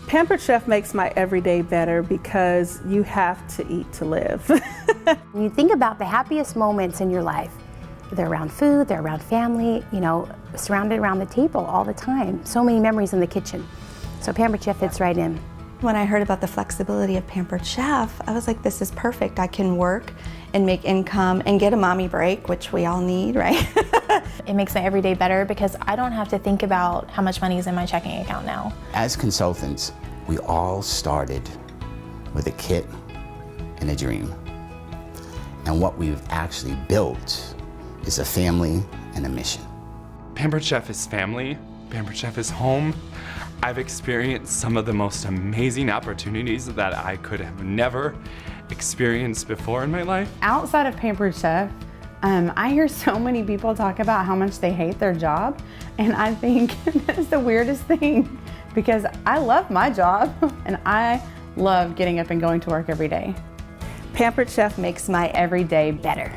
Pampered Chef makes my everyday better because you have to eat to live. When you think about the happiest moments in your life, they're around food, they're around family, you know, surrounded around the table all the time. So many memories in the kitchen. So Pampered Chef fits right in. When I heard about the flexibility of Pampered Chef, I was like, this is perfect. I can work and make income and get a mommy break, which we all need, right? It makes my everyday better because I don't have to think about how much money is in my checking account now. As consultants, we all started with a kit and a dream. And what we've actually built is a family and a mission. Pampered Chef is family. Pampered Chef is home. I've experienced some of the most amazing opportunities that I could have never experienced before in my life. Outside of Pampered Chef, I hear so many people talk about how much they hate their job, and I think that's the weirdest thing because I love my job and I love getting up and going to work every day. Pampered Chef Makes my everyday better.